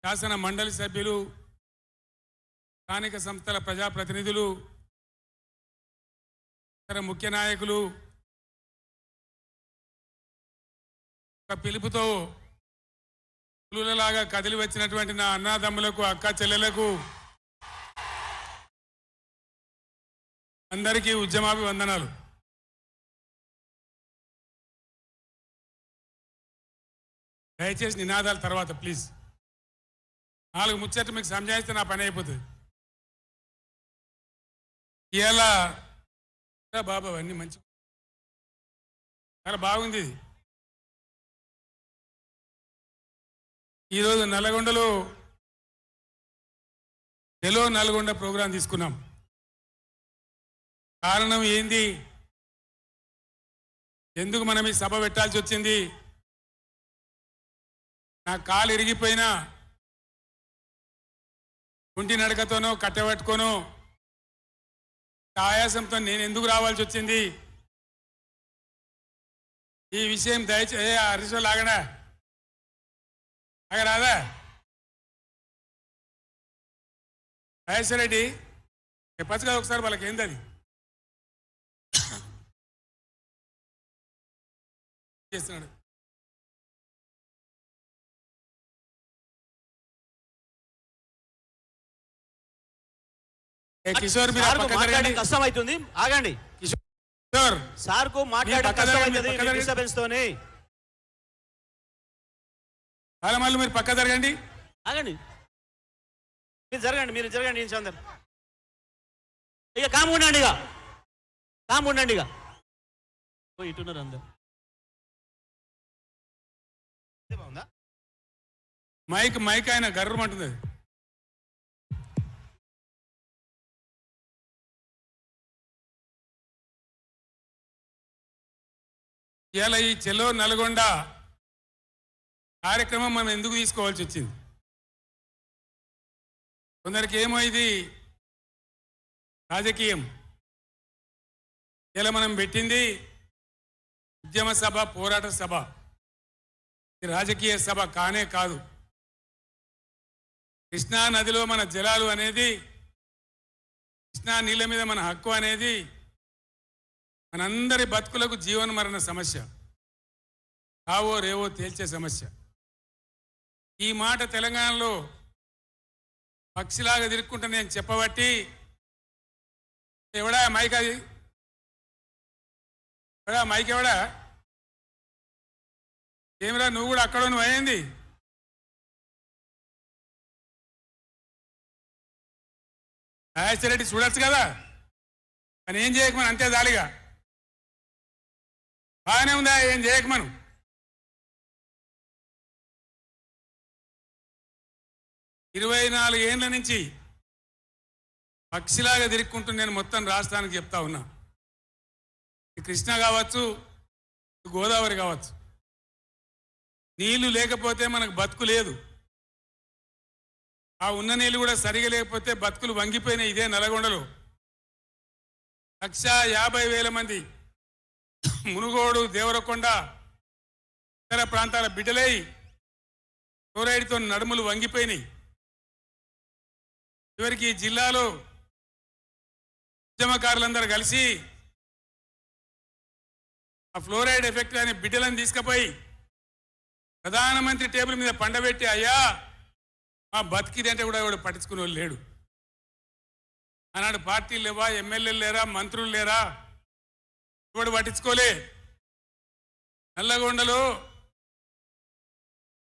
శాసన మండలి సభ్యులు, స్థానిక సంస్థల ప్రజాప్రతినిధులు, ఇతర ముఖ్య నాయకులు ఒక పిలుపుతో పులులలాగా కదిలి వచ్చినటువంటి నా అన్నదమ్ములకు, అక్క చెల్లెలకు అందరికీ ఉద్యమాభివందనాలు. దయచేసి నినాదాల తర్వాత ప్లీజ్. 4 ముచ్చట్లు మీకు సంజాయిస్తే నా పని అయిపోతుంది. ఇలా బాబా అన్నీ మంచి, చాలా బాగుంది. ఈరోజు నల్లగొండలో చెలో నల్గొండ ప్రోగ్రాం తీసుకున్నాం. కారణం ఏంది, ఎందుకు మనం ఈ సభ పెట్టాల్సి వచ్చింది? నా కాలు ఇరిగిపోయినా కుంటి నడకతోనో కట్టెబట్టుకోనో ఆయాసంతో నేను ఎందుకు రావాల్సి వచ్చింది? ఈ విషయం దయచేసి హరీశ్వర లాగడా రాదా మహేశ్వరరెడ్డి చెప్పచ్చు కదా ఒకసారి, వాళ్ళకి ఏంది అది చేస్తున్నాడు. కిషోర్ కష్టం అవుతుంది, ఆగండి. కిషోర్ సార్ కు మాట్లాడడం కష్టం అవుతుంది డిస్టర్బెన్స్ తోని. మళ్ళీ మీరు పక్క జరగండి, ఆగండి. మీరు జరగండి అందరు. ఇక కాము ఉండండి, ఇక ఇటున్నారు అందరు. మైక్ ఆయన గర్రమంటుంది. ఇవాళ ఈ చెలో నల్గొండ కార్యక్రమం మనం ఎందుకు తీసుకోవాల్సి వచ్చింది? కొందరికి ఏమో ఇది రాజకీయం. ఇలా మనం పెట్టింది ఉద్యమ సభ, పోరాట సభ, రాజకీయ సభ కానే కాదు. కృష్ణా నదిలో మన జలాలు అనేది, కృష్ణా నీళ్ళ మీద మన హక్కు అనేది మనందరి బతుకులకు జీవన మరణ సమస్య, కావో రేవో తేల్చే సమస్య. ఈ మాట తెలంగాణలో పక్షిలాగా తిరుక్కుంటా నేను చెప్పబట్టి ఎవడా మైక్, అది ఎవడా మైక్, ఎవడా ఏమిరా నువ్వు కూడా అక్కడ నువ్వు అయింది. రాజశేఖరెడ్డి చూడొచ్చు కదా, అని ఏం చేయకమని అంతే జాలిగా. బాగానే ఉందా, ఏం చేయకమను. ఇరవై 4 ఏళ్ళ నుంచి పక్షిలాగా తిరుక్కుంటూ నేను మొత్తం రాష్ట్రానికి చెప్తా ఉన్నా. కృష్ణ కావచ్చు, గోదావరి కావచ్చు, నీళ్లు లేకపోతే మనకు బతుకు లేదు. ఆ ఉన్న నీళ్ళు కూడా సరిగా లేకపోతే బతుకులు వంగిపోయినాయి. ఇదే నల్గొండలో 150,000 మంది మునుగోడు, దేవరకొండ, ఇతర ప్రాంతాల బిడ్డలై ఫ్లోరైడ్తో నడుములు వంగిపోయినాయి. చివరికి ఈ జిల్లాలో ఉద్యమకారులందరూ కలిసి ఆ ఫ్లోరైడ్ ఎఫెక్ట్ అనే బిడ్డలను తీసుకుపోయి ప్రధానమంత్రి టేబుల్ మీద పండబెట్టి, అయ్యా మా బతికిది అంటే కూడా ఎవడు పట్టించుకునే వాళ్ళు లేడు. ఆనాడు పార్టీలు లేవా, ఎమ్మెల్యేలు లేరా, మంత్రులు లేరా, ఎవడు పట్టించుకోలే. నల్లగొండలో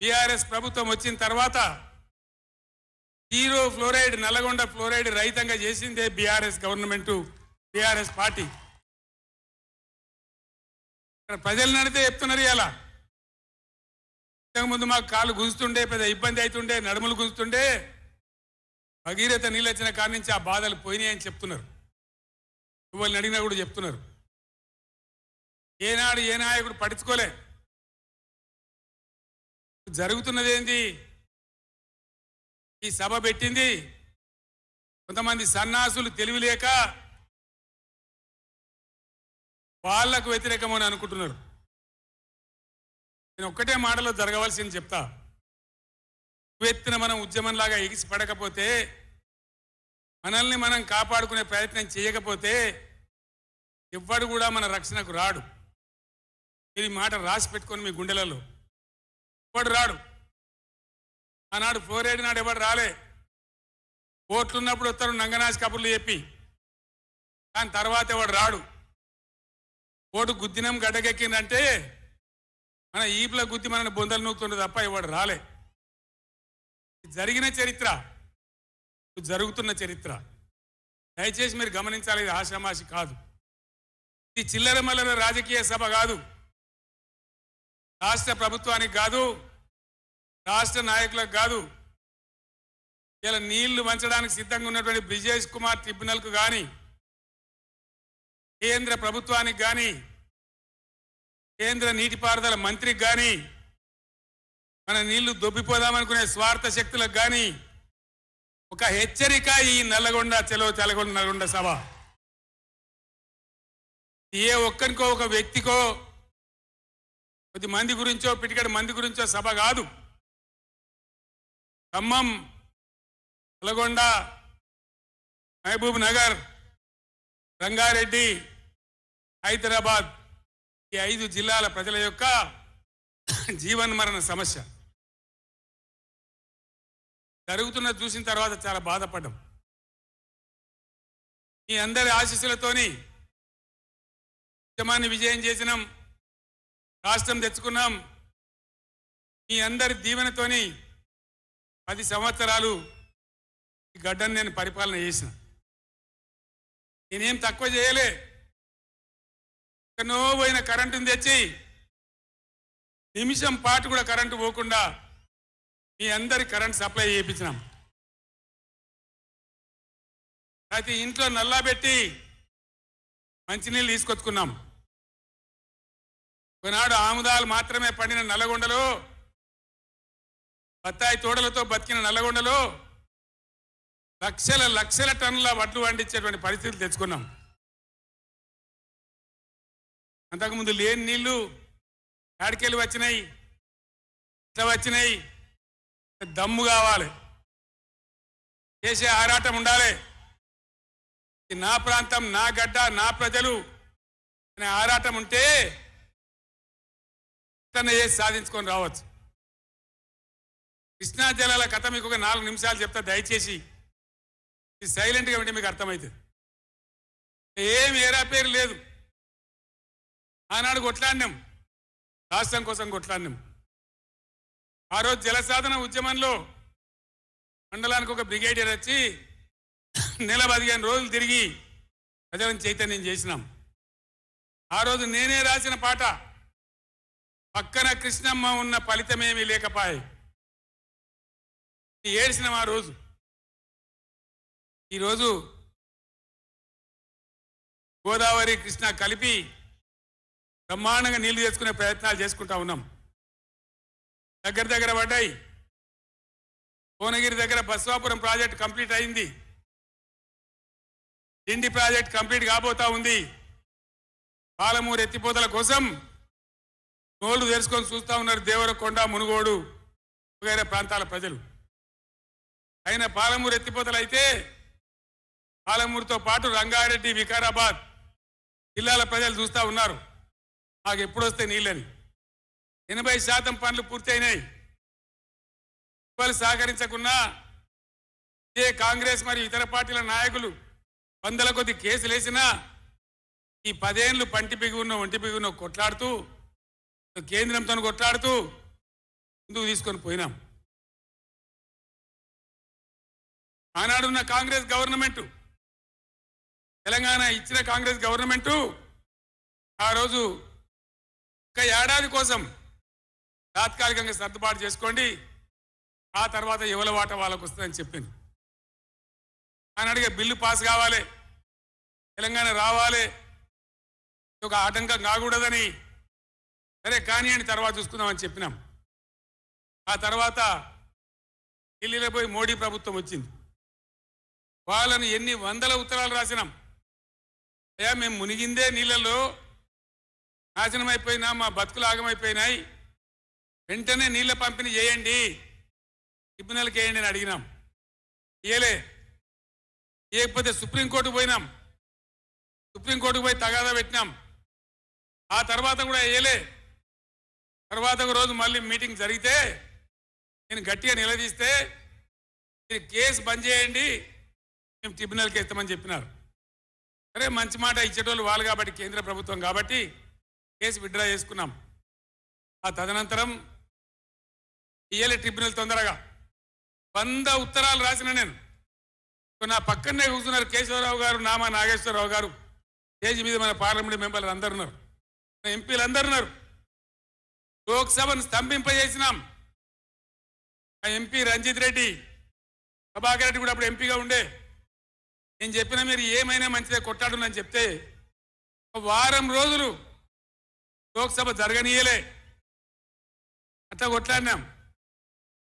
టీఆర్ఎస్ ప్రభుత్వం వచ్చిన తర్వాత జీరో ఫ్లోరైడ్, నల్లగొండ ఫ్లోరైడ్ రహితంగా చేసిందే బీఆర్ఎస్ గవర్నమెంట్, బీఆర్ఎస్ పార్టీ. ప్రజలు నడితే చెప్తున్నారు. ఇలా ఇంతకుముందు మాకు కాళ్ళు గుంజుతుండే, పెద్ద ఇబ్బంది అవుతుండే, నడుములు గుంజుతుండే, భగీరథ నీళ్ళు వచ్చిన కాడి నుంచి ఆ బాధలు పోయినాయి అని చెప్తున్నారు. వాళ్ళని అడిగినా కూడా చెప్తున్నారు. ఏనాడు ఏ నాయకుడు పట్టించుకోలే. జరుగుతున్నది ఏంది? ఈ సభ పెట్టింది కొంతమంది సన్నాసులు తెలివిలేక వాళ్లకు వ్యతిరేకమని అనుకుంటున్నారు. నేను ఒక్కటే మాటలో జరగవలసింది చెప్తా. ఉవ్వెత్తున మనం ఉద్యమంలాగా ఎగిసి పడకపోతే, మనల్ని మనం కాపాడుకునే ప్రయత్నం చేయకపోతే ఎవ్వడు కూడా మన రక్షణకు రాడు. మీరు ఈ మాట రాసి పెట్టుకొని మీ గుండెలలో. ఎవడు రాడు. ఆనాడు 4 నాడు ఎవడు రాలే. ఓట్లున్నప్పుడు వస్తారు నంగనాసి కబుర్లు చెప్పి, దాని తర్వాత ఎవడు రాడు. ఓటు గుద్దినం గడ్డకెక్కిందంటే మన ఈపుల గుద్ది మనని బొందలు నూకుతుండే తప్ప ఎవడు రాలే. జరిగిన చరిత్ర, జరుగుతున్న చరిత్ర. దయచేసి మీరు గమనించాలి, ఇది ఆషామాషి కాదు. ఇది చిల్లర మల్లర రాజకీయ సభ కాదు. రాష్ట్ర ప్రభుత్వానికి కాదు, రాష్ట్ర నాయకులకు కాదు. ఇలా నీళ్లు వంచడానికి సిద్ధంగా ఉన్నటువంటి బ్రిజేష్ కుమార్ ట్రిబ్యునల్కు కానీ, కేంద్ర ప్రభుత్వానికి కానీ, కేంద్ర నీటిపారుదల మంత్రికి కానీ, మన నీళ్లు దొబ్బిపోదామనుకునే స్వార్థ శక్తులకు కానీ ఒక హెచ్చరిక ఈ నల్లగొండ చలో చలగొండ నల్గొండ సభ. ఏ ఒక్కరికో ఒక వ్యక్తికో కొద్ది మంది గురించో పిటికడి మంది గురించో సభ కాదు. ఖమ్మం, నల్గొండ, మహబూబ్ నగర్, రంగారెడ్డి, హైదరాబాద్ ఈ 5 జిల్లాల ప్రజల యొక్క జీవన్మరణ సమస్య జరుగుతున్న చూసిన తర్వాత చాలా బాధపడ్డాం. మీ అందరి ఆశీస్సులతోని ఉద్యమాన్ని విజయం చేసినాం, రాష్ట్రం తెచ్చుకున్నాం. మీ అందరి దీవెనతోని 10 సంవత్సరాలు ఈ గడ్డను నేను పరిపాలన చేసిన. నేనేం తక్కువ చేయలే. ఎక్కడో పోయిన కరెంటుని తెచ్చి నిమిషం పాటు కూడా కరెంటు పోకుండా మీ అందరి కరెంట్ సప్లై చేయించినాం. ప్రతి ఇంట్లో నల్లా పెట్టి మంచినీళ్ళు తీసుకొచ్చుకున్నాం. ఒకనాడు ఆముదాలు మాత్రమే పండిన నల్లగొండలో, బత్తాయి తోటలతో బతికిన నల్లగొండలో లక్షల లక్షల టన్నుల వడ్లు పండించేటువంటి పరిస్థితులు తెచ్చుకున్నాం. అంతకుముందు లేని నీళ్లు కాడికెళ్ళి వచ్చినాయి, ఇట్లా వచ్చినాయి. దమ్ము కావాలి, చేసే ఆరాటం ఉండాలి. నా ప్రాంతం, నా గడ్డ, నా ప్రజలు అనే ఆరాటం ఉంటే చేసి సాధించుకొని రావచ్చు. కృష్ణా జలాల కథ మీకు ఒక 4 నిమిషాలు చెప్తా, దయచేసి సైలెంట్గా ఉంటే మీకు అర్థమవుతుంది. ఏం ఏరా పేరు లేదు. ఆనాడు కొట్లాడినాం, రాష్ట్రం కోసం కొట్లాడినాం. ఆ రోజు జలసాధన ఉద్యమంలో మండలానికి ఒక బ్రిగేడియర్ వచ్చి నెల 15 రోజులు తిరిగి ప్రజలను చైతన్యం చేసినాం. ఆ రోజు నేనే రాసిన పాట, పక్కన కృష్ణమ్మ ఉన్న ఫలితమేమీ లేకపాయే. ఏడ్చినాం ఆ రోజు. ఈరోజు గోదావరి కృష్ణ కలిపి బ్రహ్మాండంగా నీళ్లు తెచ్చుకునే ప్రయత్నాలు చేసుకుంటా ఉన్నాం. దగ్గర పడ్డాయి. భువనగిరి దగ్గర బస్వాపురం ప్రాజెక్ట్ కంప్లీట్ అయింది. డిండి ప్రాజెక్ట్ కంప్లీట్ కాబోతా ఉంది. పాలమూరు ఎత్తిపోతల కోసం నోళ్లు తెరుచుకొని చూస్తా ఉన్నారు దేవరకొండ, మునుగోడు వగైరా ప్రాంతాల ప్రజలు. అయినా పాలమూరు ఎత్తిపోతలు అయితే పాలమూరుతో పాటు రంగారెడ్డి, వికారాబాద్ జిల్లాల ప్రజలు చూస్తా ఉన్నారు మాకు ఎప్పుడు వస్తే నీళ్ళని. 80% పనులు పూర్తయినాయి. వాళ్ళు సహకరించకున్నా ఏ కాంగ్రెస్ మరియు ఇతర పార్టీల నాయకులు 100ల కొద్ది కేసులు వేసినా ఈ 10 ఏళ్ళు పంటి బిగున్న ఒంటి బిగున్న కొట్లాడుతూ కేంద్రంతో కొట్లాడుతూ ముందుకు తీసుకొని పోయినాం. ఆనాడున్న కాంగ్రెస్ గవర్నమెంటు, తెలంగాణ ఇచ్చిన కాంగ్రెస్ గవర్నమెంటు ఆ రోజు ఒక ఏడాది కోసం తాత్కాలికంగా సర్దుబాటు చేసుకోండి, ఆ తర్వాత ఎవరి వాట వాళ్ళకు వస్తుందని చెప్పింది. ఆనాడిగా బిల్లు పాస్ కావాలి, తెలంగాణ రావాలి, ఒక ఆటంకం కాకూడదని సరే కానివ్వండి తర్వాత చూసుకుందామని చెప్పినాం. ఆ తర్వాత ఢిల్లీలో పోయి మోడీ ప్రభుత్వం వచ్చింది. వాళ్ళని ఎన్ని 100ల ఉత్తరాలు రాసినాం. అయ్యా మేము మునిగిందే నీళ్ళలో నాశనం అయిపోయినా, మా బతుకులు ఆగమైపోయినాయి, వెంటనే నీళ్ళ పంపిణీ చేయండి, ట్రిబ్యునల్కి వేయండి అని అడిగినాం, ఇయలే. ఇవ్వకపోతే సుప్రీంకోర్టుకు పోయినాం, సుప్రీంకోర్టుకు పోయి తగాదా పెట్టినాం, ఆ తర్వాత కూడా వేయలే. తర్వాత ఒక రోజు మళ్ళీ మీటింగ్ జరిగితే నేను గట్టిగా నిలదీస్తే మీరు కేసు బంద్ చేయండి, మేము ట్రిబ్యునల్కి వేస్తామని చెప్పినారు. సరే, మంచి మాట ఇచ్చేటోళ్ళు వాళ్ళు కాబట్టి, కేంద్ర ప్రభుత్వం కాబట్టి కేసు విత్డ్రా చేసుకున్నాం. ఆ తదనంతరం ఇయ్యలే ట్రిబ్యునల్ తొందరగా 100 ఉత్తరాలు రాసిన నేను. నా పక్కనే కూర్చున్నారు కేశవరావు గారు, నామా నాగేశ్వరరావు గారు, స్టేజ్ మీద మన పార్లమెంట్ మెంబర్లు అందరు ఉన్నారు, ఎంపీలు అందరు ఉన్నారు. లోక్సభను స్తంభింపజేసినాం. ఆ ఎంపీ రంజిత్ రెడ్డి, ప్రభాకర్ రెడ్డి కూడా అప్పుడు ఎంపీగా ఉండే. నేను చెప్పిన మీరు ఏమైనా మంచిదే కొట్టాడునని చెప్తే 1 వారం రోజులు లోక్సభ జరగనీయలే. అట్లా కొట్లాడినాం.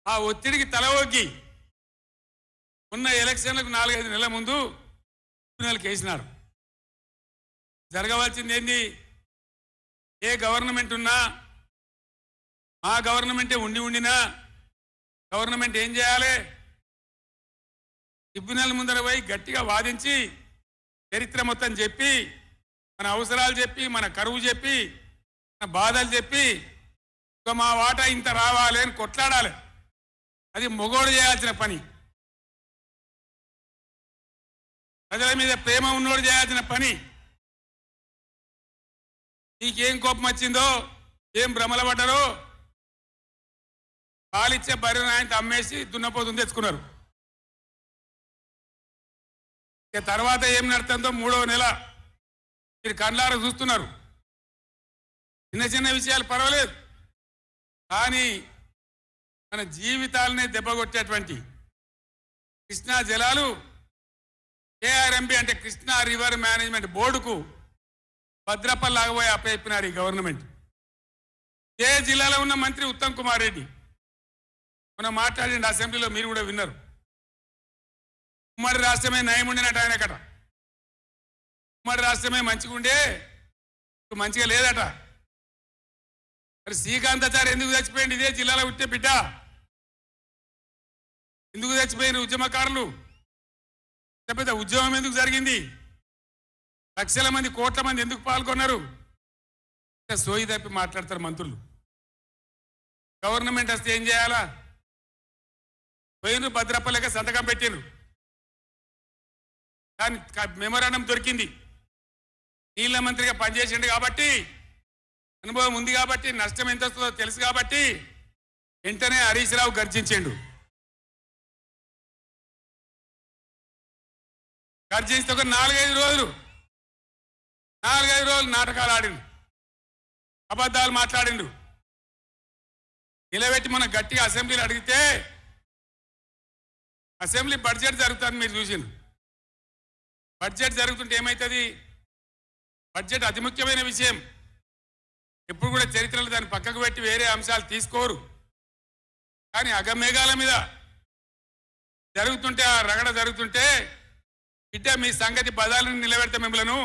ఆ ఒత్తిడికి తల ఒగ్గి ఉన్న ఎలక్షన్లకు 4-5 నెలల ముందు ట్రిబ్యునల్కి వేసినారు. జరగవలసింది ఏంది? ఏ గవర్నమెంట్ ఉన్నా, మా గవర్నమెంటే ఉండినా గవర్నమెంట్ ఏం చేయాలి? ట్రిబ్యునల్ ముందర పోయి గట్టిగా వాదించి చరిత్ర మొత్తం చెప్పి, మన అవసరాలు చెప్పి, మన కరువు చెప్పి, మన బాధలు చెప్పి, మా వాటా ఇంత రావాలి అని కొట్లాడాలి. అది మొగోడు చేయాల్సిన పని, ప్రజల మీద ప్రేమ ఉన్నోడు చేయాల్సిన పని. నీకేం కోపం వచ్చిందో, ఏం భ్రమల పడ్డారో, పాలిచ్చే బర్రెను ఆయన అమ్మేసి దున్నపోతుంది తెచ్చుకున్నారు. ఇక తర్వాత ఏం నడుతుందో 3వ నెల మీరు కళ్ళారా చూస్తున్నారు. చిన్న చిన్న విషయాలు పర్వాలేదు, కానీ మన జీవితాలనే దెబ్బకొట్టేటువంటి కృష్ణా జలాలు కేఆర్ఎంబి అంటే కృష్ణా రివర్ మేనేజ్మెంట్ బోర్డుకు భద్రపల్లాగబోయి అప్పచెప్పినారు ఈ గవర్నమెంట్. ఏ జిల్లాలో ఉన్న మంత్రి ఉత్తమ్ కుమార్ రెడ్డి మనం మాట్లాడిండి అసెంబ్లీలో, మీరు కూడా విన్నారు. ఉమ్మడి రాష్ట్రమే నయం ఉండినట్టు ఆయనకట. ఉమ్మడి రాష్ట్రమే మంచిగా ఉండే, ఇప్పుడు మంచిగా లేదట. మరి శ్రీకాంతాచారి ఎందుకు చచ్చిపోయింది? ఇదే జిల్లాలో ఉంటే బిడ్డ ఎందుకు చచ్చిపోయిన ఉద్యమకారులు? పెద్ద ఉద్యమం ఎందుకు జరిగింది? లక్షల మంది, కోట్ల మంది ఎందుకు పాల్గొన్నారు? సోయి తప్పి మాట్లాడతారు మంత్రులు. గవర్నమెంట్ వస్తే ఏం చేయాలా? పోయినరు, భద్రపలేక సంతకం పెట్టినరు, కానీ మెమోరాండం దొరికింది. నీళ్ళ మంత్రిగా పనిచేసిండు కాబట్టి, అనుభవం ఉంది కాబట్టి, నష్టం ఎంత వస్తుందో తెలుసు కాబట్టి వెంటనే హరీష్ రావు గర్జించిండు. గర్జిస్తే ఒక 4-5 రోజులు నాటకాలు ఆడిండు, అబద్ధాలు మాట్లాడిండు. నిలబెట్టి మనం గట్టిగా అసెంబ్లీలో అడిగితే, అసెంబ్లీ బడ్జెట్ జరుగుతుంది, మీరు చూసిండ్రు. బడ్జెట్ జరుగుతుంటే ఏమవుతుంది? బడ్జెట్ అతి ముఖ్యమైన విషయం. ఎప్పుడు కూడా చరిత్రలో దాన్ని పక్కకు పెట్టి వేరే అంశాలు తీసుకోరు. కానీ అగమేఘాల మీద జరుగుతుంటే, ఆ రగడ జరుగుతుంటే, బిడ్డ మీ సంగతి బదాలను నిలబెడతా, మిమ్మలను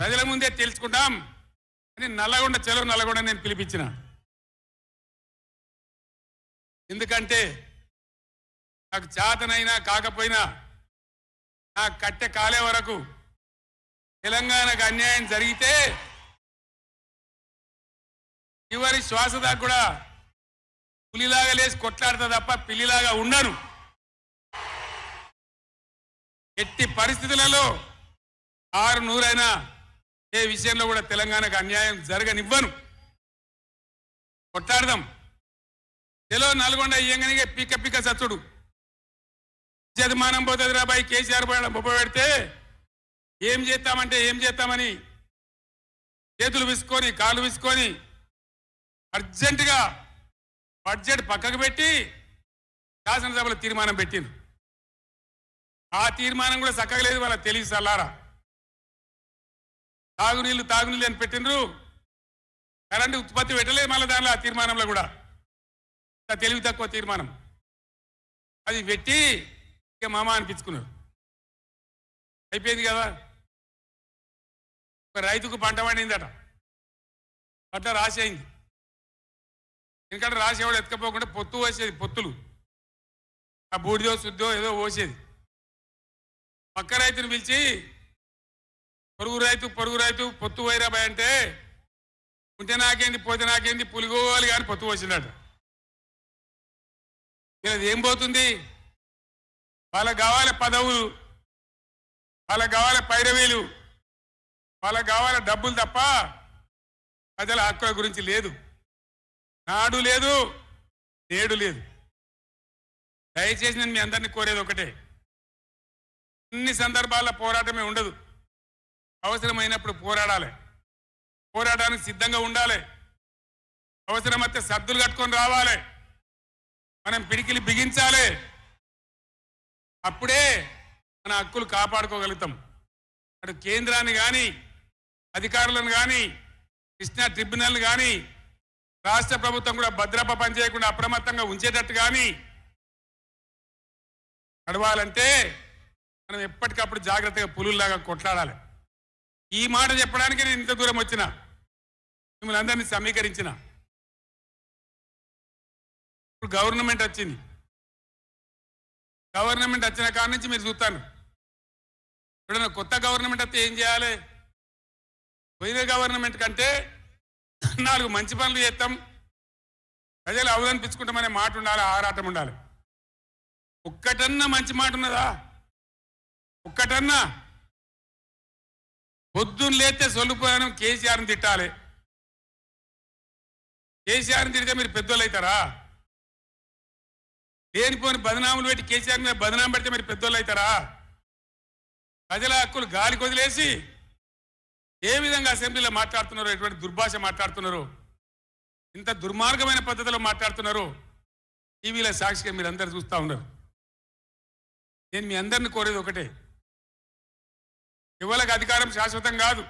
ప్రజల ముందే తెలుసుకుంటాం అని నల్లగొండ, చెలో నల్లగొండ నేను పిలిపించిన. ఎందుకంటే నాకు చేతనైనా కాకపోయినా నా కట్టె కాలే వరకు తెలంగాణకు అన్యాయం జరిగితే చివరి శ్వాస దాకా కూడా పులిలాగా లేచి కొట్లాడతా తప్ప పిల్లిలాగా ఉండను. ఎట్టి పరిస్థితులలో 600 ఏ విషయంలో కూడా తెలంగాణకు అన్యాయం జరగనివ్వను. కొట్లాడదాం. చెలో నల్గొండ ఇయ్యంగానే పిక్క పిక్క సచ్చుడు జతమానం పోతుంది రాబాయి. కేసీఆర్ బొబ్బ పెడితే ఏం చేస్తామంటే ఏం చేస్తామని చేతులు విసుకొని, కాళ్ళు విసుకొని అర్జెంటుగా బడ్జెట్ పక్కకు పెట్టి శాసనసభలో తీర్మానం పెట్టింది. ఆ తీర్మానం కూడా చక్కగా లేదు, వాళ్ళ తెలివి సల్లారా. తాగునీళ్ళు అని పెట్టిండ్రు, కరెంటు ఉత్పత్తి పెట్టలేదు మళ్ళీ దానిలో. ఆ తీర్మానంలో కూడా తెలివి తక్కువ తీర్మానం అది పెట్టి ఇక మామ అనిపించుకున్నారు. అయిపోయింది కదా. ఒక రైతుకు పంట పండిందట, పంట రాసి అయింది. ఎందుకంటే రాసేవాడు ఎత్తుకపోకుండా పొత్తు వచ్చేది, పొత్తులు ఆ బూడిదో శుద్ధో ఏదో పోసేది. పక్క రైతుని పిలిచి పొరుగు రైతు పొత్తు వైరాబాయ్ అంటే ఉంటే నాకేంది పోతే నాకేంది పులిగోవాలి కానీ పొత్తు పోసిందట. ఇలా ఏం పోతుంది? వాళ్ళకి కావాలి పదవులు, వాళ్ళకి కావాలి పైరవీలు, వాళ్ళకి కావాలి డబ్బులు తప్ప ప్రజల హక్కుల గురించి లేదు. నాడు లేదు, నేడు లేదు. దయచేసి నేను మీ అందరినీ కోరేది ఒకటే, అన్ని సందర్భాల్లో పోరాటమే ఉండదు. అవసరమైనప్పుడు పోరాడాలి, పోరాటానికి సిద్ధంగా ఉండాలి. అవసరమైతే సద్దులు కట్టుకొని రావాలి, మనం పిడికిలి బిగించాలి. అప్పుడే మన హక్కులు కాపాడుకోగలుగుతాం. అటు కేంద్రాన్ని కానీ, అధికారులను కానీ, కృష్ణా ట్రిబ్యునల్ కానీ, రాష్ట్ర ప్రభుత్వం కూడా భద్రప పనిచేయకుండా అప్రమత్తంగా ఉంచేటట్టు కానీ నడవాలంటే మనం ఎప్పటికప్పుడు జాగ్రత్తగా పులుల్లాగా కొట్లాడాలి. ఈ మాట చెప్పడానికి నేను ఇంత దూరం వచ్చిన, మిమ్మల్ని అందరినీ సమీకరించిన. ఇప్పుడు గవర్నమెంట్ వచ్చింది. గవర్నమెంట్ వచ్చిన కాడి నుంచి మీరు చూస్తాను, ఎప్పుడైనా కొత్త గవర్నమెంట్ వస్తే ఏం చేయాలి? పోయిన గవర్నమెంట్ కంటే 4 మంచి పనులు చేస్తాం, ప్రజలు అవదనిపించుకుంటామనే మాట ఉండాలి, ఆరాటం ఉండాలి. ఒక్కటన్నా మంచి మాట ఉన్నదా? ఒక్కటన్నా? పొద్దున్న లేస్తే సొల్లుపోయాను కేసీఆర్ని తిట్టాలి. కేసీఆర్ని తిడితే మీరు పెద్దోళ్ళు అవుతారా? లేనిపోని బదనాములు పెట్టి కేసీఆర్ మీద బదనాం పెడితే మీరు పెద్దోళ్ళు అవుతారా? ప్రజల హక్కులు గాలికి వదిలేసి ఏ విధంగా అసెంబ్లీలో మాట్లాడుతున్నారో, ఎటువంటి దుర్భాష మాట్లాడుతున్నారో, ఇంత దుర్మార్గమైన పద్ధతిలో మాట్లాడుతున్నారో టీవీల సాక్షిగా మీరు అందరు చూస్తూ ఉన్నారు. నేను మీ అందరిని కోరేది ఒకటే, ఎవరికి అధికారం శాశ్వతం కాదు,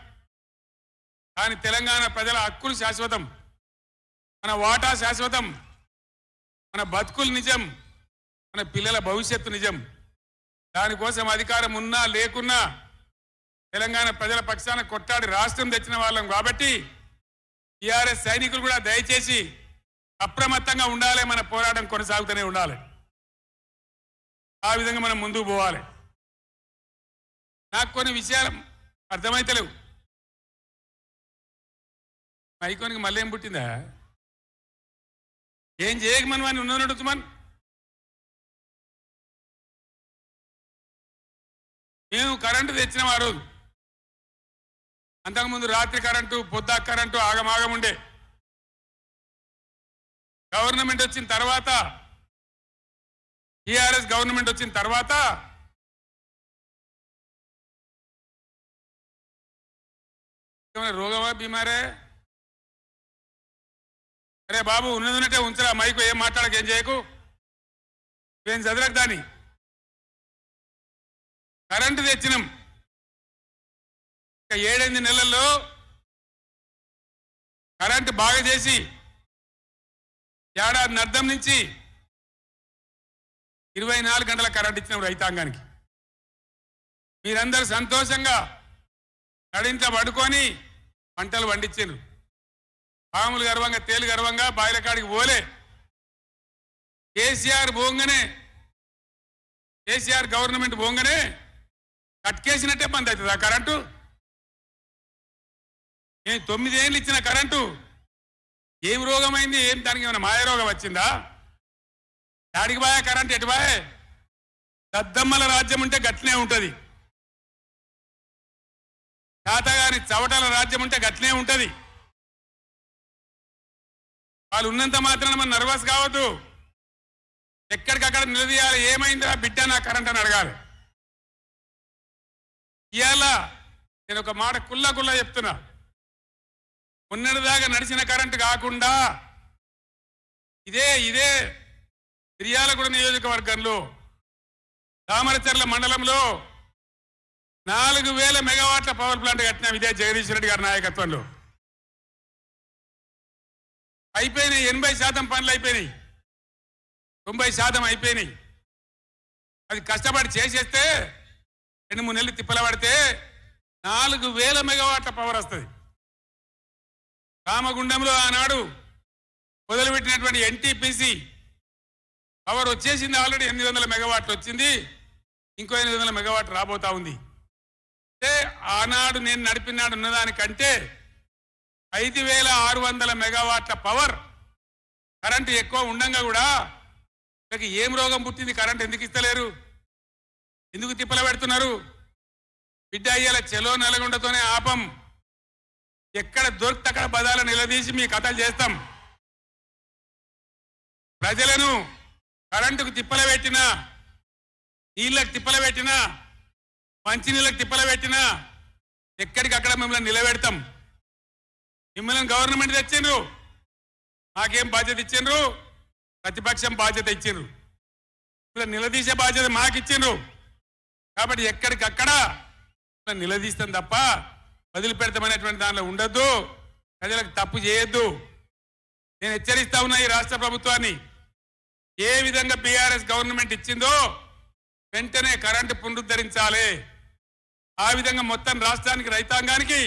కానీ తెలంగాణ ప్రజల హక్కులు శాశ్వతం, మన వాటా శాశ్వతం, మన బతుకులు నిజం, మన పిల్లల భవిష్యత్తు నిజం. దానికోసం అధికారం ఉన్నా లేకున్నా తెలంగాణ ప్రజల పక్షాన కొట్టాడి రాష్ట్రం తెచ్చిన వాళ్ళం కాబట్టి టీఆర్ఎస్ సైనికులు కూడా దయచేసి అప్రమత్తంగా ఉండాలి. మన పోరాటం కొనసాగుతూనే ఉండాలి. ఆ విధంగా మనం ముందుకు పోవాలి. నాకు కొన్ని విషయాలు అర్థమైతలేవు. మైకోనికి మళ్ళీ ఏం పుట్టిందా? ఏం చేయకమని వాడిని ఉన్నట్టు మన మేము కరెంటు తెచ్చినాం ఆ రోజు. అంతకుముందు రాత్రి కరెంటు, పొద్దా కరెంటు ఆగమాగం ఉండే. గవర్నమెంట్ వచ్చిన తర్వాత, టీఆర్ఎస్ గవర్నమెంట్ వచ్చిన తర్వాత రోగమా బీమారే? అరే బాబు ఉన్నదంటే ఉంచరా, మైకు ఏం మాట్లాడక, ఏం చేయకు, ఏం చదరకు. దాన్ని కరెంటు తెచ్చినాం. 7-8 నెలల్లో కరెంటు బాగా చేసి ఏడాది అర్థం నుంచి 24 గంటల కరెంట్ ఇచ్చినాం రైతాంగానికి. మీరందరూ సంతోషంగా కడింత పడుకొని పంటలు పండించారు. పాములు గర్వంగా, తేలు గర్వంగా బాయిల కాడికి పోలే. కేసీఆర్ పోగానే, కేసీఆర్ గవర్నమెంట్ పోగానే కట్కేసినట్టే బంద్ అవుతుంది ఆ కరెంటు. నేను 9 ఏళ్ళు ఇచ్చిన కరెంటు ఏం రోగమైంది? ఏం దానికి ఏమైనా మాయరోగం వచ్చిందా? దాడికి బాయే కరెంట్, ఎటు బాయే? దద్దమ్మల రాజ్యం ఉంటే గట్లనే ఉంటుంది, తాతగారి చవటల రాజ్యం ఉంటే గట్లనే ఉంటుంది. వాళ్ళు ఉన్నంత మాత్రాన మనం నర్వస్ కావద్దు. ఎక్కడికక్కడ నిలదీయాలి. ఏమైందిరా బిడ్డ నా కరెంట్ అని అడగాలి. ఇవాళ నేను ఒక మాట కుల్లా చెప్తున్నా. ఉన్నదాకా నడిచిన కరెంటు కాకుండా ఇదే మిర్యాలగూడ నియోజకవర్గంలో తామరచర్ల మండలంలో 4000 మెగావాట్ల పవర్ ప్లాంట్ కట్టినాం. ఇదే జగదీశ్వర రెడ్డి గారి నాయకత్వంలో. అయిపోయినాయి. 80% పనులు అయిపోయినాయి, 90% అయిపోయినాయి. అది కష్టపడి చేసేస్తే 2-3 నెలలు తిప్పల పడితే 4000 మెగావాట్ల పవర్ వస్తుంది. రామగుండంలో ఆనాడు మొదలుపెట్టినటువంటి ఎన్టీపీసీ పవర్ వచ్చేసింది, ఆల్రెడీ 800 మెగావాట్లు వచ్చింది, ఇంకో 800 మెగావాట్లు రాబోతా ఉంది. అంటే ఆనాడు నేను నడిపినాడు ఉన్నదానికంటే 5600 మెగావాట్ల పవర్ కరెంటు ఎక్కువ ఉండంగా కూడా మీకు ఏం రోగం పుట్టింది? కరెంటు ఎందుకు ఇస్తలేరు? ఎందుకు తిప్పల పెడుతున్నారు? బిడ్డ అయ్యేలా చెలో నల్గొండతోనే ఆపం. ఎక్కడ దొరికితే అక్కడ బదాలను నిలదీసి మీ కథలు చేస్తాం. ప్రజలను కరెంటుకు తిప్పల పెట్టినా, నీళ్ళకు తిప్పల పెట్టినా, మంచినీళ్ళకి తిప్పల పెట్టినా ఎక్కడికక్కడ మిమ్మల్ని నిలబెడతాం. మిమ్మల్ని గవర్నమెంట్ తెచ్చిండ్రు, మాకేం బాధ్యత ఇచ్చిండ్రు? ప్రతిపక్షం బాధ్యత ఇచ్చిండ్రు. ఇలా నిలదీసే బాధ్యత మాకు ఇచ్చిండ్రు. కాబట్టి ఎక్కడికక్కడ నిలదీస్తాం తప్ప వదిలిపెడతామనేటువంటి దానిలో ఉండొద్దు. ప్రజలకు తప్పు చేయొద్దు. నేను హెచ్చరిస్తా ఉన్నా ఈ రాష్ట్ర ప్రభుత్వాన్ని. ఏ విధంగా బీఆర్ఎస్ గవర్నమెంట్ ఇచ్చిందో వెంటనే కరెంటు పునరుద్ధరించాలి. ఆ విధంగా మొత్తం రాష్ట్రానికి, రైతాంగానికి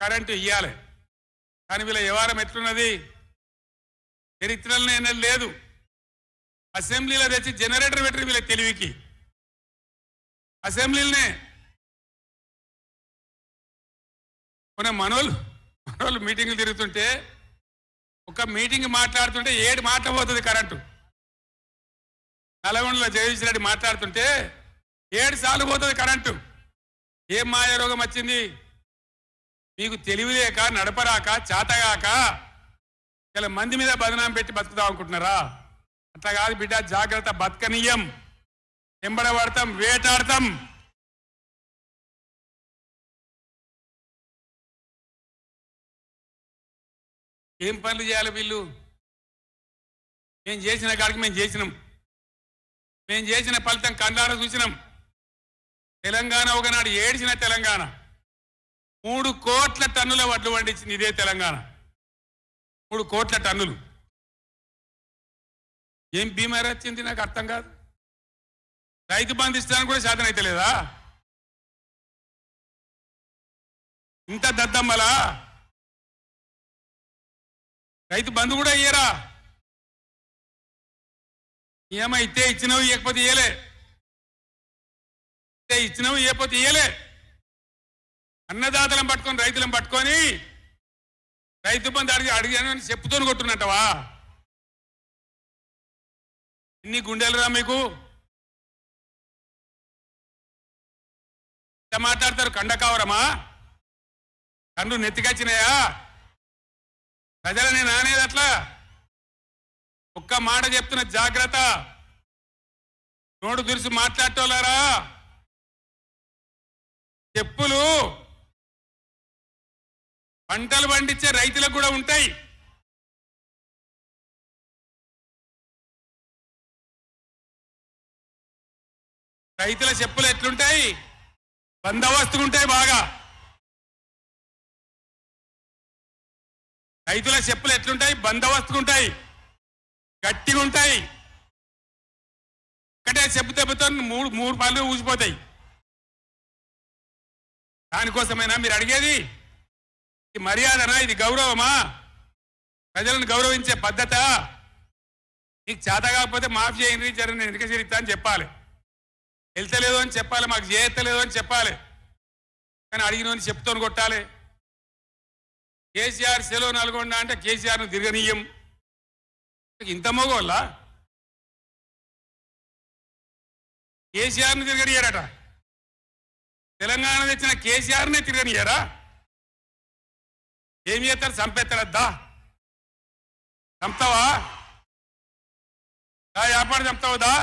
కరెంటు ఇవ్వాలి. కానీ వీళ్ళ వ్యవహారం ఎట్లున్నది? చరిత్రలో ఏం లేదు. అసెంబ్లీలో తెచ్చి జనరేటర్ పెట్టి వీళ్ళ తెలివికి అసెంబ్లీలనే కొన మనోళ్ళు మీటింగ్లు తిరుగుతుంటే, ఒక మీటింగ్ మాట్లాడుతుంటే 7 మాటలు పోతుంది కరెంటు. నల్గొండలో జగదీష్ రెడ్డి మాట్లాడుతుంటే 7 సార్లు పోతుంది కరెంటు. ఏం మాయ రోగం వచ్చింది? మీకు తెలివి లేక, నడపరాక, చాతగాక ఇలా మంది మీద బదనాం పెట్టి బతుకుదాం అనుకుంటున్నారా? అట్లా కాదు బిడ్డ, జాగ్రత్త. బతకనీయం, ఎంబడబడతాం, వేటాడతాం. ఏం పనులు చేయాలి వీళ్ళు? మేము చేసిన కాడికి మేము చేసినాం. మేము చేసిన ఫలితం కళ్ళారా చూసినాం. తెలంగాణ ఒకనాడు ఏడ్చిన తెలంగాణ 3 కోట్ల టన్నుల వడ్లు పండించింది ఇదే తెలంగాణ. 3 కోట్ల టన్నులు. ఏం బీమారి వచ్చింది నాకు అర్థం కాదు. రైతు బంధు ఇస్తానికి కూడా శాతం అయితే లేదా? ఇంత దద్దమ్మలా? రైతు బంధు కూడా ఇయ్యరా? ఏమైతే ఇచ్చినవి ఇవ్వకపోతే ఇయ్యలే, ఇచ్చినవి ఇవ్వకపోతే ఇయ్యలే. అన్నదాతలను పట్టుకొని, రైతులను పట్టుకొని రైతు బంధు అడిగానని చెప్పుతోని కొట్టున్నట్టవా? ఇన్ని గుండెలురా మీకు? ఎంత మాట్లాడతారు? కండకావరమా? కన్ను నెత్తికొచ్చినాయా? ప్రజలని నానేది అట్లా? ఒక్క మాట చెప్తున్న, జాగ్రత్త. నోడు దురిసి మాట్లాడటోలారా, చెప్పులు పంటలు పండించే రైతులకు కూడా ఉంటాయి. రైతుల చెప్పులు ఎట్లుంటాయి? బందోబస్తుగా ఉంటాయి బాగా. రైతుల చెప్పులు ఎట్లుంటాయి? బందోబస్తుగా ఉంటాయి, గట్టిగా ఉంటాయి. ఒకటే చెప్పు దెబ్బతో మూడు పళ్ళు ఊసిపోతాయి. దానికోసమైనా మీరు అడిగేది? ఇది మర్యాదనా? ఇది గౌరవమా? ప్రజలను గౌరవించే పద్ధత? నీకు చేత కాకపోతే మాఫీ చేయండి, నేను వెనుక చేరిస్తా అని చెప్పాలి. వెళ్తలేదు అని చెప్పాలి, మాకు చేయలేదు అని చెప్పాలి. కానీ అడిగినోని చెప్తోని కొట్టాలి. కేసీఆర్ సెలవు నల్గొండ అంటే కేసీఆర్ను తిరగనీయం. ఇంత మగోళ్ళ? కేసీఆర్ను తిరగనియారట. తెలంగాణ తెచ్చిన కేసీఆర్నే తిరగనియారా? ఏమి చేస్తారు? చంపేస్తాడద్దా? చంపుతావా? వ్యాపారం చంపుతావుదా?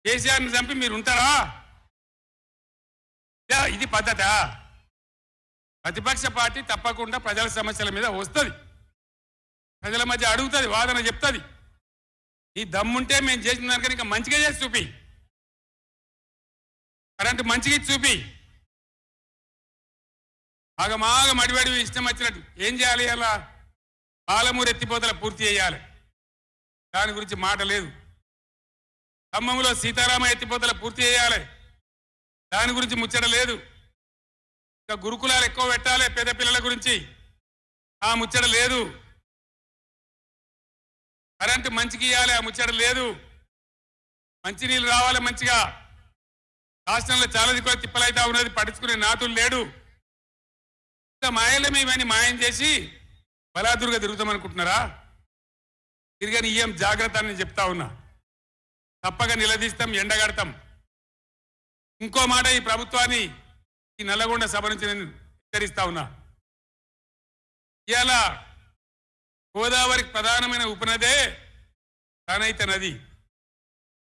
కేసీఆర్ని చంపి మీరు ఉంటారా? ఇది పద్ధత? ప్రతిపక్ష పార్టీ తప్పకుండా ప్రజల సమస్యల మీద వస్తుంది, ప్రజల మధ్య అడుగుతుంది, వాదన చెప్తుంది. ఈ దమ్ముంటే మేము చేసిన దానికన్నా ఇంకా మంచిగా చేసి చూపి, కరెంటు మంచిగా చూపి. ఆగమాగం అడివడివి ఇష్టం వచ్చినట్టు ఏం చేయాలి? అలా పాలమూరు ఎత్తిపోతల పూర్తి చేయాలి, దాని గురించి మాట లేదు. ఖమ్మంలో సీతారామ ఎత్తిపోతల పూర్తి చేయాలి, దాని గురించి ముచ్చట లేదు. ఇంకా గురుకులాలు ఎక్కువ పెట్టాలి పేద పిల్లల గురించి, ఆ ముచ్చట లేదు. కరెంటు మంచిగా ఇవ్వాలి, ఆ ముచ్చట లేదు. మంచినీళ్ళు రావాలి మంచిగా. రాష్ట్రంలో చాలా దిక్కులు తిప్పలైతా ఉన్నది, పట్టించుకునే నాతులు లేడు. ఇంకా మాయలమే ఇవన్నీ మాయం చేసి బలాదురుగా తిరుగుతామనుకుంటున్నారా? తిరిగని ఏం జాగ్రత్త అని చెప్తా ఉన్నా. తప్పక నిలదీస్తాం, ఎండగడతాం. ఇంకో మాట, ఈ ప్రభుత్వాన్ని ఈ నల్లగొండ సభ నుంచి నేను హెచ్చరిస్తా ఉన్నా. ఇవాళ గోదావరికి ప్రధానమైన ఉపనదే ప్రాణహిత నది.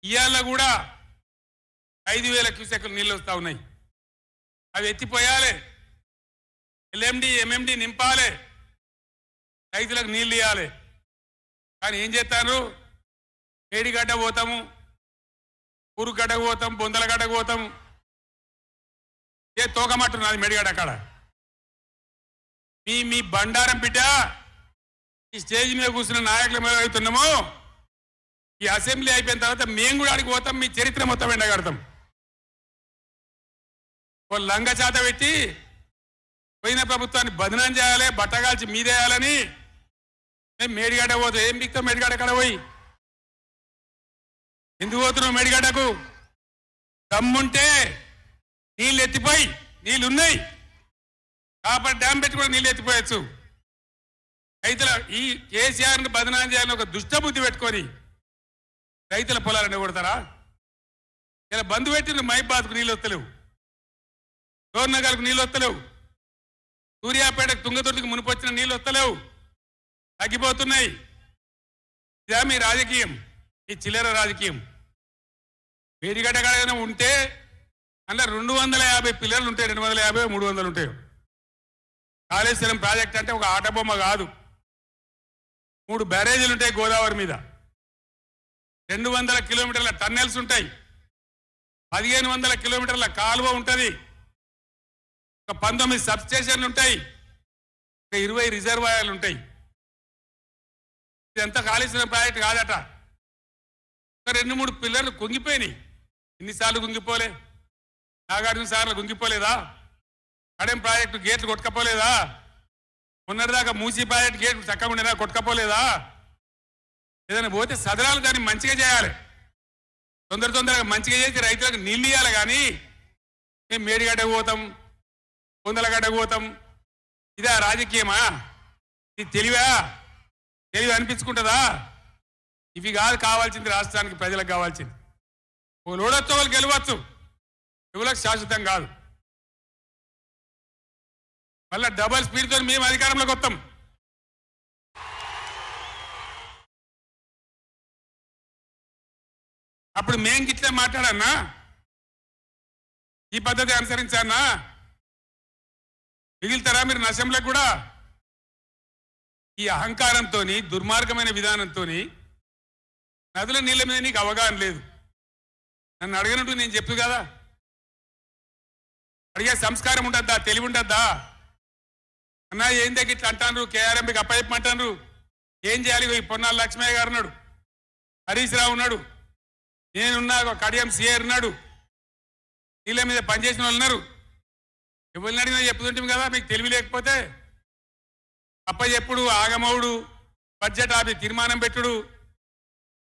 ఇవాళ కూడా 5,000 క్యూసెక్లు నీళ్ళు వస్తూ ఉన్నాయి. అవి ఎత్తిపోయాలి, ఎల్ఎండి ఎంఎండి నింపాలి, రైతులకు నీళ్ళు ఇవ్వాలి. కానీ ఏం చేస్తారు? మేడిగడ్డ పోతాము, ఊరుగడ్డకు పోతాం, బొందలగడ్డకు పోతాము. ఏ తోకమట్టున్నది మేడిగడ్డ అక్కడ. మీ బండారం బిడ్డ ఈ స్టేజ్ మీద కూర్చున్న నాయకుల మీద అవుతున్నాము. ఈ అసెంబ్లీ అయిపోయిన తర్వాత మేము కూడా అడిగి పోతాం, మీ చరిత్ర మొత్తం ఎండగడతాం. ఓ లంగ చేత పెట్టి పోయిన ప్రభుత్వాన్ని బదనాం చేయాలి, బట్టగాల్చి మీదేయాలని మేము మేడిగడ్డ పోతాం. ఏం దిక్తాం మేడిగడ్డ అక్కడ పోయి? ఎందుకు పోతున్నావు మేడిగడ్డకు? దమ్ముంటే నీళ్ళు ఎత్తిపోయి, నీళ్ళున్నాయి కాబట్టి డ్యామ్ పెట్టి కూడా నీళ్ళు ఎత్తిపోయచ్చు. రైతుల ఈ కేసీఆర్ని బదనాం చేయాలని ఒక దుష్టబుద్ధి పెట్టుకొని రైతుల పొలాలను కొడతారా? ఇలా బంధు పెట్టిన మైబాద్కు నీళ్ళు వస్తలేవు, గోర్నగర్కు నీళ్ళు వస్తలేవు, సూర్యాపేటకు తుంగతుర్తికి మునిపొచ్చిన నీళ్ళు వస్తలేవు, తగ్గిపోతున్నాయి. ఇదా మీ రాజకీయం, ఈ చిల్లర రాజకీయం. మేడిగడ్డ కాడ ఉంటే అందులో 250 పిల్లర్లు ఉంటాయి, 250, 300 ఉంటాయి. కాళేశ్వరం ప్రాజెక్ట్ అంటే ఒక ఆట బొమ్మ కాదు. 3 బ్యారేజీలు ఉంటాయి గోదావరి మీద, 200 కిలోమీటర్ల టన్నెల్స్ ఉంటాయి, 1500 కిలోమీటర్ల కాలువ ఉంటుంది, ఒక 19 సబ్ స్టేషన్లు ఉంటాయి, ఒక 20 రిజర్వాయర్లు ఉంటాయి. ఇదంతా కాళేశ్వరం ప్రాజెక్ట్ కాదట. ఒక 2-3 పిల్లర్లు కుంగిపోయినాయి. ఇన్నిసార్లు కుంగిపోలే? నాగార్జున సార్లు కుంగిపోలేదా? కడెం ప్రాజెక్టు గేట్లు కొట్టుకపోలేదా? మొన్నటిదాకా మూసీ ప్రాజెక్టు గేట్లు చక్కగా ఉండేదా? కొట్టుకపోలేదా? ఏదైనా పోతే సదరాలు దాన్ని మంచిగా చేయాలి, తొందరగా మంచిగా చేసి రైతులకు నీళ్ళు ఇవ్వాలి. కానీ మేము మేడిగడ్డకు పోతాం, పొందలగడ్డకు పోతాం. ఇదా రాజకీయమా? ఇది తెలివి అనిపించుకుంటుందా? ఇవి కాదు కావాల్సింది, రాష్ట్రానికి ప్రజలకు కావాల్సింది. ఒకళ్ళు ఓడొచ్చు, వాళ్ళు గెలవచ్చు, ఎవరికి శాశ్వతం కాదు. మళ్ళీ డబల్ స్పీడ్తో మేము అధికారంలోకి వస్తాం. అప్పుడు మేం గిట్లే మాట్లాడన్నా, ఈ పద్ధతి అనుసరించానా? మిగిలితారా మీరు నశంలో కూడా? ఈ అహంకారంతో, దుర్మార్గమైన విధానంతో నదుల నీళ్ళ మీద నీకు అవగాహన లేదు. నన్ను అడిగినట్టు నేను చెప్పు కదా, అడిగే సంస్కారం ఉండద్దా? తెలివి ఉండద్దా? అన్నా ఏం దగ్గర ఇట్లా అంటాను, కేఆర్ఎంకి అప్పచెప్పమంటాను, ఏం చేయాలి? ఈ పొన్నాల లక్ష్మయ్య గారు ఉన్నాడు, హరీష్ రావు ఉన్నాడు, నేనున్నా, కడియం సిఆర్ ఉన్నాడు, నీళ్ళ మీద పనిచేసిన వాళ్ళు ఉన్నారు. ఎవరిని అడిగినా చెప్తుంటాం కదా. మీకు తెలివి లేకపోతే అప్పచెప్పుడు, ఆగమవుడు, బడ్జెట్ ఆపి తీర్మానం పెట్టుడు.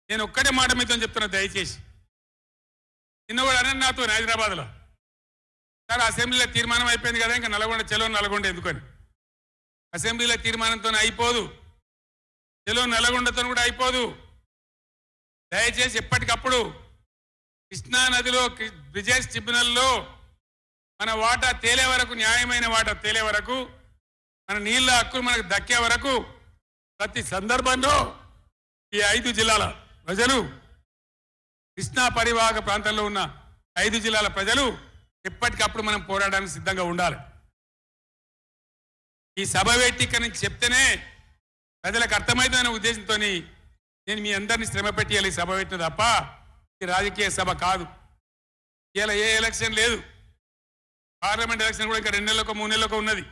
నేను ఒక్కటే మాట మీతో చెప్తున్నా, దయచేసి. నిన్న కూడా అన్న నాతో హైదరాబాద్లో, సార్ అసెంబ్లీలో తీర్మానం అయిపోయింది కదా, ఇంకా నల్గొండ చెలో నల్గొండ ఎందుకని. అసెంబ్లీలో తీర్మానంతో అయిపోదు, చెలో నల్గొండతో కూడా అయిపోదు. దయచేసి ఎప్పటికప్పుడు కృష్ణా నదిలో బ్రిజేష్ ట్రిబ్యునల్లో మన వాటా తేలే వరకు, న్యాయమైన వాటా తేలే వరకు, మన నీళ్ళ హక్కులు మనకు దక్కే వరకు ప్రతి సందర్భంలో ఈ 5 జిల్లాల ప్రజలు, కృష్ణా పరివాహక ప్రాంతంలో ఉన్న 5 జిల్లాల ప్రజలు ఎప్పటికప్పుడు మనం పోరాడడానికి సిద్ధంగా ఉండాలి. ఈ సభ వేదిక నుంచి చెప్తేనే ప్రజలకు అర్థమవుతుందనే ఉద్దేశంతో నేను మీ అందరినీ శ్రమ పెట్టేయాలి. ఈ సభ పెట్టిన తప్ప ఈ రాజకీయ సభ కాదు. ఇలా ఏ ఎలక్షన్ లేదు, పార్లమెంట్ ఎలక్షన్ కూడా ఇంకా 2 నెలలకు 3 నెలలకు ఉన్నది,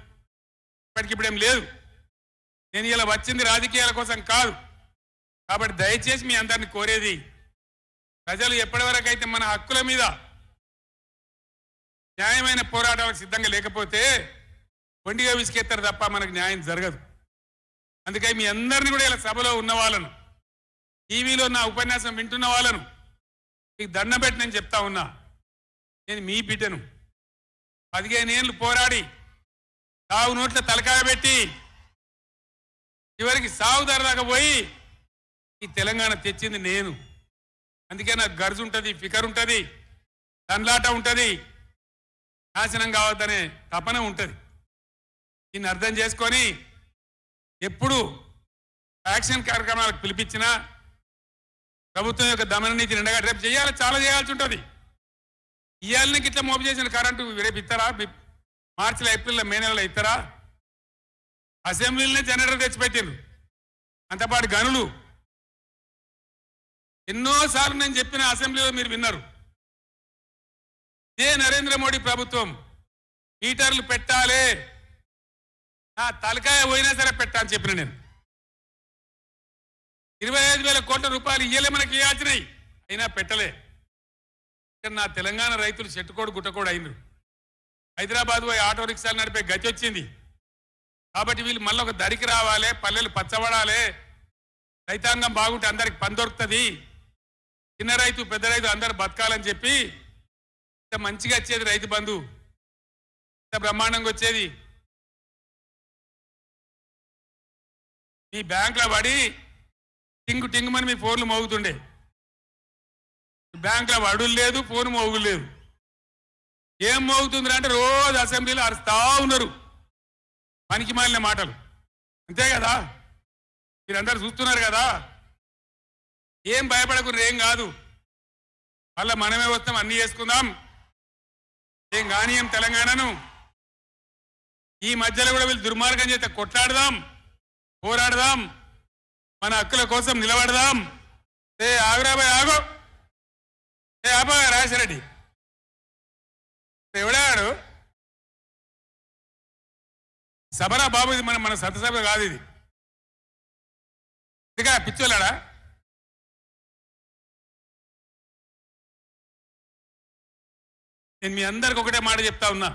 ఇప్పటికిప్పుడేం లేదు. నేను ఇలా వచ్చింది రాజకీయాల కోసం కాదు. కాబట్టి దయచేసి మీ అందరిని కోరేది, ప్రజలు ఎప్పటివరకు అయితే మన హక్కుల మీద న్యాయమైన పోరాటాలకు సిద్ధంగా లేకపోతే ఒంటిగా విసికెత్తారు తప్ప మనకు న్యాయం జరగదు. అందుకని మీ అందరినీ కూడా ఇలా సభలో ఉన్న వాళ్ళను టీవీలో నా ఉపన్యాసం వింటున్న వాళ్ళను మీకు దండం పెట్టి నేను చెప్తా ఉన్నా, నేను మీ బిడ్డను. 15 ఏళ్ళు పోరాడి సాగు నోట్ల తలకాయ పెట్టి చివరికి సాగు దాకా పోయి ఈ తెలంగాణ తెచ్చింది నేను. అందుకే నాకు గర్జు ఉంటుంది, ఫికర్ ఉంటుంది, తండ్లాట ఉంటుంది, నాశనం కావద్దనే తపన ఉంటుంది. దీన్ని అర్థం చేసుకొని ఎప్పుడు యాక్షన్ కార్యక్రమాలకు పిలిపించినా ప్రభుత్వం యొక్క దమన నీతిని ఎండగట్టి రేపు చేయాలి, చాలా చేయాల్సి ఉంటుంది. ఇవాళకి ఇట్లా మోపు చేసిన కరెంటు రేపు ఇస్తారా? మార్చిలో, ఏప్రిల్లో, మే నెలలో ఇస్తారా? అసెంబ్లీలోనే జనరేటర్ తెచ్చిపెట్టిండ్రు, అంతపాటు గనులు. ఎన్నోసార్లు నేను చెప్పిన అసెంబ్లీలో మీరు విన్నారు. ఇదే నరేంద్ర మోడీ ప్రభుత్వం మీటర్లు పెట్టాలి, నా తలకాయ పోయినా సరే పెట్టా అని చెప్పిన నేను. 25,000 కోట్ల రూపాయలు ఇయ్యలే మనకి ఇవ్వాల్సినాయి, అయినా పెట్టలే. నా తెలంగాణ రైతులు చెట్టుకోడు గుట్టకోడు అయినరు. హైదరాబాద్ పోయి ఆటో రిక్షాలు నడిపే గతి వచ్చింది. కాబట్టి వీళ్ళు మళ్ళీ ఒక దరికి రావాలి, పల్లెలు పచ్చబడాలి, రైతాంగం బాగుంటే అందరికి పని దొరుకుతుంది, చిన్న రైతు పెద్ద రైతు అందరు బతకాలని చెప్పి ఇంత మంచిగా వచ్చేది రైతు బంధు, ఇంత బ్రహ్మాండంగా వచ్చేది. మీ బ్యాంకులో పడి టింగు టింగుమని మీ ఫోన్లు మోగుతుండే. బ్యాంకులో వడులు లేదు, ఫోన్ మోగులు లేదు. ఏం మోగుతుందిరా అంటే రోజు అసెంబ్లీలో అరుస్తా ఉన్నారు పనికి మాలిన మాటలు. అంతే కదా, మీరందరూ చూస్తున్నారు కదా. ఏం భయపడకుండా, ఏం కాదు, మళ్ళా మనమే వస్తాం, అన్నీ చేసుకుందాం, ఏం కానీయం తెలంగాణను. ఈ మధ్యలో కూడా వీళ్ళు దుర్మార్గం చేస్తే కొట్లాడదాం, పోరాడదాం, మన హక్కుల కోసం నిలబడదాం. ఏ ఆగురాబాయ్ ఆగో, ఏ ఆపా రాజశరెడ్డి ఎవడాడు? సభరా బాబు, ఇది మన సభ కాదు, ఇది ఇదిగా పిచ్చోలాడా. నేను మీ అందరికి ఒకటే మాట చెప్తా ఉన్నా,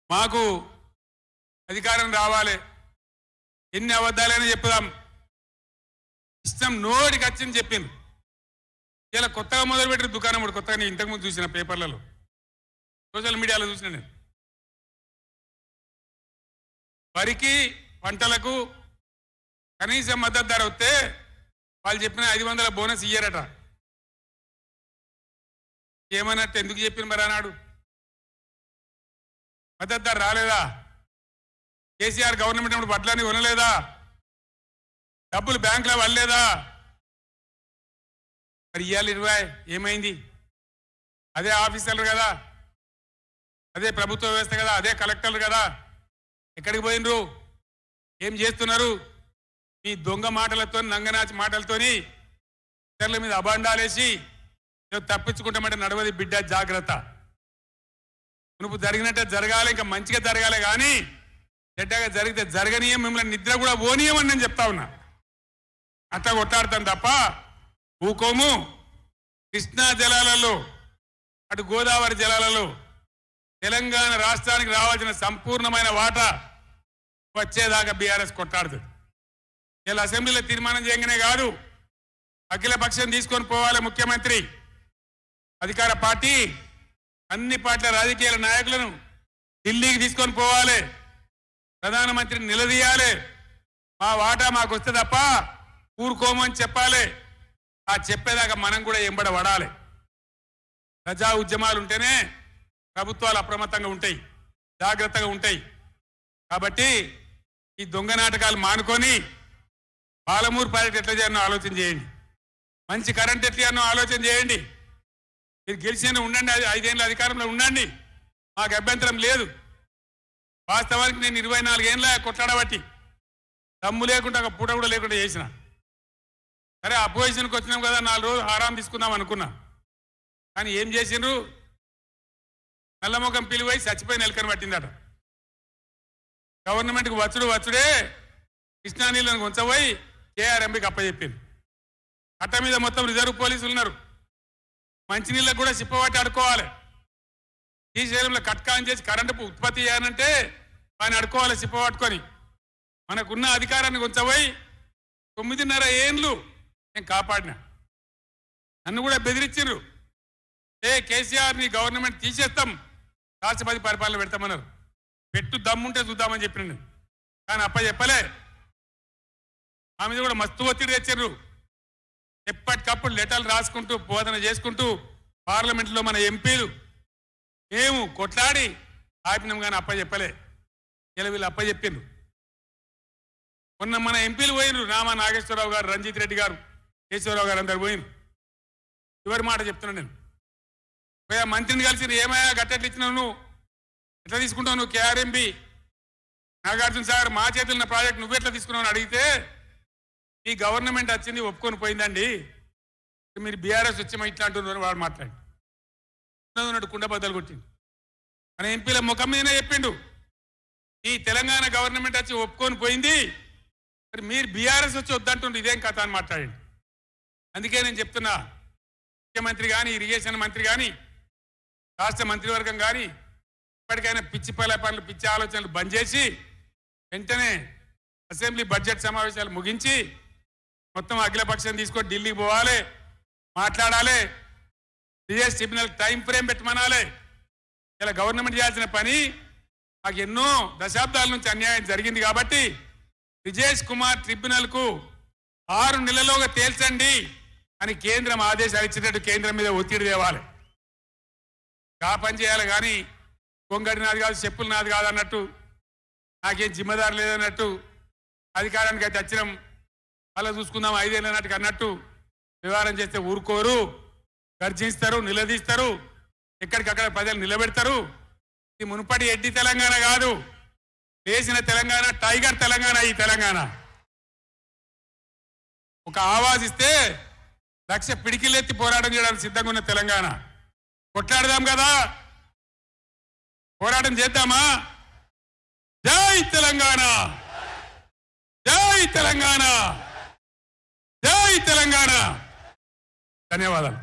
మాకు అధికారం రావాలి, ఎన్ని అబద్ధాలైనా చెప్పుదాం, ఇష్టం నోటికి వచ్చింది చెప్పింది. ఇలా కొత్తగా మొదలుపెట్టిన దుకాణం కూడా కొత్తగా నేను ఇంతకుముందు చూసిన పేపర్లలో, సోషల్ మీడియాలో చూసిన నేను. వరికి పంటలకు కనీస మద్దతు ధర వస్తే వాళ్ళు చెప్పిన 500 బోనస్ ఇయ్యారట. ఏమన్నట్టు ఎందుకు చెప్పిన మరి అన్నాడు? మద్దతు ధర రాలేదా? కేసీఆర్ గవర్నమెంట్ అప్పుడు వడ్లని కొనలేదా? డబ్బులు బ్యాంకులో వల్లేదా? మరి ఇవ్వాలి 20 ఏమైంది? అదే ఆఫీసర్లు కదా, అదే ప్రభుత్వ వ్యవస్థ కదా, అదే కలెక్టర్లు కదా, ఎక్కడికి పోయినరు? ఏం చేస్తున్నారు? మీ దొంగ మాటలతో, నంగనాచి మాటలతోని ఇతరుల మీద అబాండాలేసి తప్పించుకుంటామంటే నడవది బిడ్డ, జాగ్రత్త. మునుపు జరిగినట్టే జరగాలి, ఇంకా మంచిగా జరగాలి, కానీ చెడ్డగా జరిగితే జరగనీయం, మిమ్మల్ని నిద్ర కూడా పోనీయమని నేను చెప్తా ఉన్నా. అట్లా కొట్లాడతాం తప్ప ఊకోము. కృష్ణా జలాలలో, అటు గోదావరి జలాలలో తెలంగాణ రాష్ట్రానికి రావాల్సిన సంపూర్ణమైన వాటా వచ్చేదాకా బీఆర్ఎస్ కొట్లాడుతుంది. ఇలా అసెంబ్లీలో తీర్మానం చేయగానే కాదు, అఖిల పక్షం తీసుకొని పోవాలి ముఖ్యమంత్రి, అధికార పార్టీ, అన్ని పార్టీల రాజకీయ నాయకులను ఢిల్లీకి తీసుకొని పోవాలి, ప్రధానమంత్రిని నిలదీయాలి. మా వాటా మాకు వస్తే తప్ప ఊరుకోమని చెప్పాలి. ఆ చెప్పేదాకా మనం కూడా ఎంబడ పడాలి. ప్రజా ఉద్యమాలు ఉంటేనే ప్రభుత్వాలు అప్రమత్తంగా ఉంటాయి, జాగ్రత్తగా ఉంటాయి. కాబట్టి ఈ దొంగ నాటకాలు మానుకొని పాలమూరు ప్రాజెక్ట్ ఎట్లా చేయాలో ఆలోచన చేయండి, మంచి కరెంట్ ఎట్లా చేయాలో ఆలోచన చేయండి. మీరు గెలిచిన ఉండండి, 5 ఏళ్ళ అధికారంలో ఉండండి, మాకు అభ్యంతరం లేదు. వాస్తవానికి నేను 24 ఏళ్ళ కొట్లాడబట్టి దమ్ము లేకుండా ఒక పూట కూడా లేకుండా చేసిన. సరే అపోజిషన్కి వచ్చినాం కదా, 4 రోజులు ఆరాం తీసుకుందాం అనుకున్నా. కానీ ఏం చేసిండ్రు? నల్లముఖం పిలివై చచ్చిపోయిన ఎలకని పట్టిందట. గవర్నమెంట్కి వచ్చుడే కృష్ణా నీళ్ళను ఉంచబోయి కేఆర్ఎంబీకి అప్పచెప్పింది. అట్ట మీద మొత్తం రిజర్వ్ పోలీసులు ఉన్నారు. మంచినీళ్ళకు కూడా సిప్పబట్టి అడుకోవాలి. శ్రీశైలంలో కట్కాన్ చేసి కరెంటు ఉత్పత్తి చేయాలంటే ఆయన అడుకోవాలి సిప్పబట్టుకొని. మనకున్న అధికారాన్ని ఉంచబోయి 9.5 ఏండ్లు నేను కాపాడినా. నన్ను కూడా బెదిరించారు. కేసీఆర్ ని గవర్నమెంట్ తీసేస్తాం, రాష్ట్రపతి పరిపాలన పెడతామన్నారు. పెట్టు దమ్ముంటే చూద్దామని చెప్పిన నేను. కానీ అప్ప చెప్పలే. ఆ మీద కూడా మస్తు ఒత్తిడి తెచ్చారు. ఎప్పటికప్పుడు లెటర్లు రాసుకుంటూ బోధన చేసుకుంటూ పార్లమెంట్లో మన ఎంపీలు మేము కొట్లాడి ఆపినాం. కానీ అప్ప చెప్పలే. ఇలా వీళ్ళు అప్ప చెప్పిండ్రు. మొన్న మన ఎంపీలు పోయినరు. రామా నాగేశ్వరరావు గారు, రంజిత్ రెడ్డి గారు, కేశవరావు గారు అందరు పోయినరు. ఎవరి మాట చెప్తున్నాను నేను. పోయా మంత్రిని కలిసి ఏమయ్యా గట్టెట్లు ఇచ్చినావు, నువ్వు ఎట్లా తీసుకుంటావు, నువ్వు కేఆర్ఎంబి నాగార్జున సాగర్ మా చేతులు ఉన్న ప్రాజెక్ట్ నువ్వు ఎట్లా తీసుకున్నావు అని అడిగితే ఈ గవర్నమెంట్ వచ్చింది ఒప్పుకొని పోయిందండి, మీరు బీఆర్ఎస్ వచ్చి ఇట్లా అంటున్నారు వాడు మాట్లాడి ఉన్నట్టు కుండ బద్దలు కొట్టిండు. మన ఎంపీల ముఖం మీదనే చెప్పిండు, ఈ తెలంగాణ గవర్నమెంట్ వచ్చి ఒప్పుకొని పోయింది, మరి మీరు బీఆర్ఎస్ వచ్చి వద్దంటుండ్రు, ఇదేం కథ అని మాట్లాడండి. అందుకే నేను చెప్తున్నా, ముఖ్యమంత్రి కానీ, ఇరిగేషన్ మంత్రి కానీ, రాష్ట్ర మంత్రివర్గం కానీ ఇప్పటికైనా పిచ్చి పనులు, పిచ్చి ఆలోచనలు బంద్ చేసి వెంటనే అసెంబ్లీ బడ్జెట్ సమావేశాలు ముగించి మొత్తం అఖిలపక్షం తీసుకొని ఢిల్లీకి పోవాలి, మాట్లాడాలి, జిఎస్ ట్రిబ్యునల్ టైం ఫ్రేమ్ పెట్టమనాలి. ఇలా గవర్నమెంట్ చేయాల్సిన పని మాకు ఎన్నో దశాబ్దాల నుంచి అన్యాయం జరిగింది కాబట్టి విజేష్ కుమార్ ట్రిబ్యునల్కు 6 నెలల్లోగా తేల్చండి అని కేంద్రం ఆదేశాలు ఇచ్చినట్టు కేంద్రం మీద ఒత్తిడి తేవాలి. కా పని చేయాలి. కానీ కొంగడి నాది కాదు, చెప్పులు నాది కాదు అన్నట్టు, నాకేం జిమ్మదారు లేదన్నట్టు, అధికారానికి అయితే వచ్చినాం అలా చూసుకుందాం 5 ఏళ్ళ నాటికి అన్నట్టు వ్యవహారం చేస్తే ఊరుకోరు, గర్జిస్తారు, నిలదీస్తారు, ఎక్కడికక్కడ ప్రజలు నిలబెడతారు. ఇది మునుపటి ఎడ్డి తెలంగాణ కాదు, వేసిన తెలంగాణ, టైగర్ తెలంగాణ. ఈ తెలంగాణ ఒక ఆవాజ్ ఇస్తే 1,00,000 పిడికిలెత్తి పోరాటం చేయడానికి సిద్ధంగా ఉన్న తెలంగాణ. కొట్లాడదాం కదా, పోరాటం చేద్దామా? జై తెలంగాణ, జై తెలంగాణ, జై తెలంగాణ. ధన్యవాదాలు.